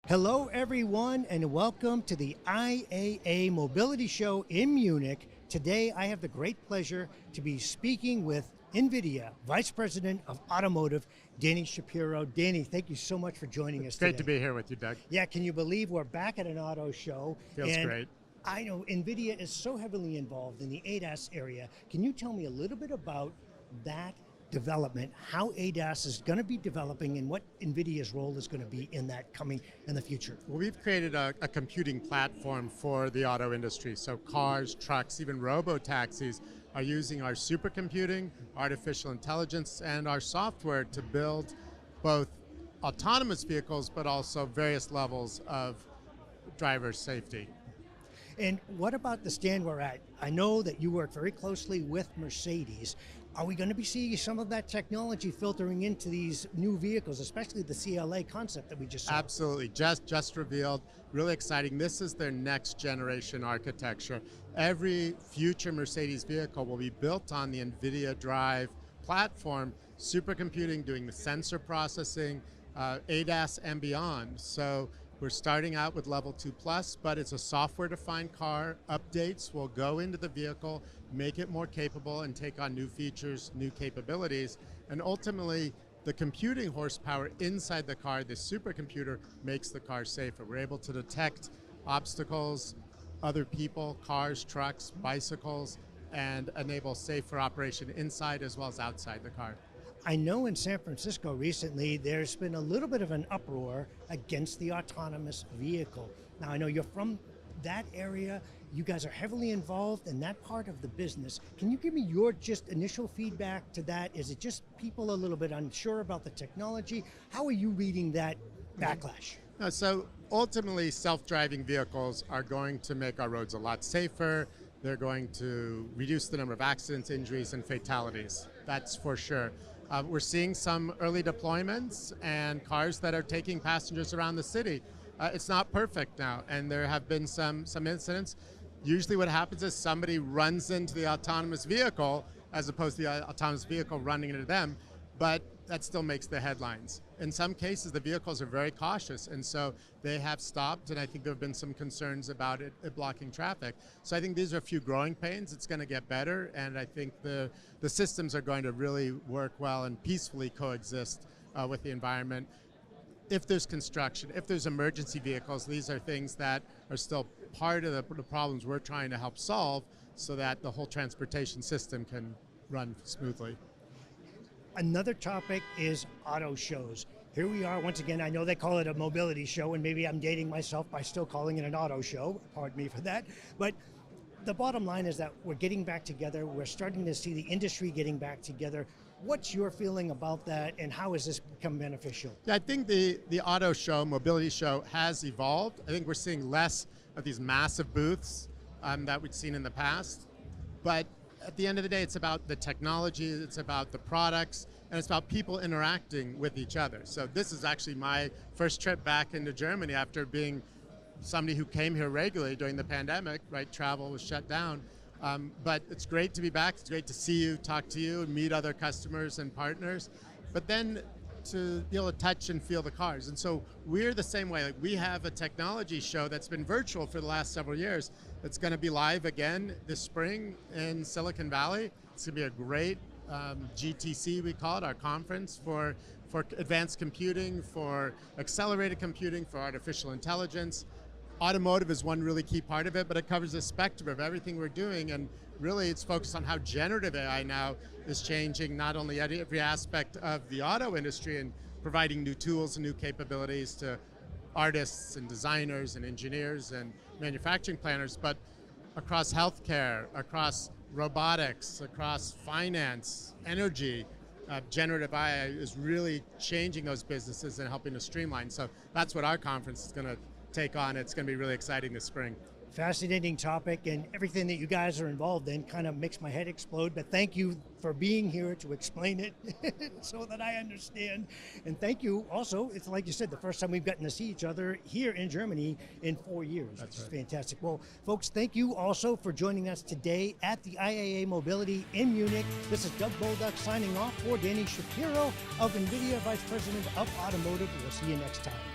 Hello everyone and welcome to the IAA Mobility Show in Munich. Today I have the great pleasure to be speaking with Nvidia Vice President of Automotive, Danny Shapiro. Danny, thank you so much for joining us today. Great to be here with you, Doug. Yeah, can you believe we're back at an auto show? Feels great. I know Nvidia is so heavily involved in the ADAS area. Can you tell me a little bit about that development, how ADAS is going to be developing and what NVIDIA's role is going to be in that coming in the future? Well, we've created a computing platform for the auto industry. So cars, trucks, even robo-taxis are using our supercomputing, artificial intelligence, and our software to build both autonomous vehicles, but also various levels of driver safety. And what about the stand we're at? I know that you work very closely with Mercedes. Are we going to be seeing some of that technology filtering into these new vehicles, especially the CLA Concept that we just saw? Absolutely, just revealed, really exciting. This is their next generation architecture. Every future Mercedes vehicle will be built on the NVIDIA Drive platform, supercomputing, doing the sensor processing, ADAS and beyond. So we're starting out with level 2+, but it's a software-defined car. Updates will go into the vehicle, make it more capable, and take on new features, new capabilities. And ultimately, the computing horsepower inside the car, the supercomputer, makes the car safer. We're able to detect obstacles, other people, cars, trucks, bicycles, and enable safer operation inside as well as outside the car. I know in San Francisco recently, there's been a little bit of an uproar against the autonomous vehicle. Now, I know you're from that area. You guys are heavily involved in that part of the business. Can you give me your just initial feedback to that? Is it just people a little bit unsure about the technology? How are you reading that backlash? So ultimately, self-driving vehicles are going to make our roads a lot safer. They're going to reduce the number of accidents, injuries, and fatalities. That's for sure. We're seeing some early deployments and cars that are taking passengers around the city. It's not perfect now, and there have been some incidents. Usually what happens is somebody runs into the autonomous vehicle as opposed to the autonomous vehicle running into them, but that still makes the headlines. In some cases, the vehicles are very cautious, and so they have stopped, and I think there have been some concerns about it blocking traffic. So I think these are a few growing pains. It's going to get better, and I think the systems are going to really work well and peacefully coexist with the environment. If there's construction, if there's emergency vehicles, these are things that are still part of the problems we're trying to help solve so that the whole transportation system can run smoothly. Another topic is auto shows. Here we are once again. I know they call it a mobility show, and maybe I'm dating myself by still calling it an auto show. Pardon me for that. But the bottom line is that we're getting back together. We're starting to see the industry getting back together. What's your feeling about that, and how has this become beneficial? Yeah, I think the auto show, mobility show, has evolved. I think we're seeing less of these massive booths that we've seen in the past. But at the end of the day, it's about the technology, it's about the products, and it's about people interacting with each other. So this is actually my first trip back into Germany after being somebody who came here regularly during the pandemic, right? Travel was shut down. But it's great to be back. It's great to see you, talk to you, meet other customers and partners. But then to be able to touch and feel the cars. And so we're the same way. Like, we have a technology show that's been virtual for the last several years. It's going to be live again this spring in Silicon Valley. It's going to be a great GTC, we call it, our conference for advanced computing, for accelerated computing, for artificial intelligence. Automotive is one really key part of it, but it covers the spectrum of everything we're doing, and really it's focused on how generative AI now is changing not only every aspect of the auto industry and providing new tools and new capabilities to artists and designers and engineers and manufacturing planners, but across healthcare, across robotics, across finance, energy. Generative AI is really changing those businesses and helping to streamline. So that's what our conference is going to take on. It's going to be really exciting this spring. Fascinating topic, and everything that you guys are involved in kind of makes my head explode, but thank you for being here to explain it so that I understand. And thank you also, it's like you said, the first time we've gotten to see each other here in Germany in 4 years. That's which is right. fantastic. Well, folks, thank you also for joining us today at the IAA Mobility in Munich. This is Doug Bolduc signing off for Danny Shapiro of Nvidia, Vice President of Automotive. We'll see you next time.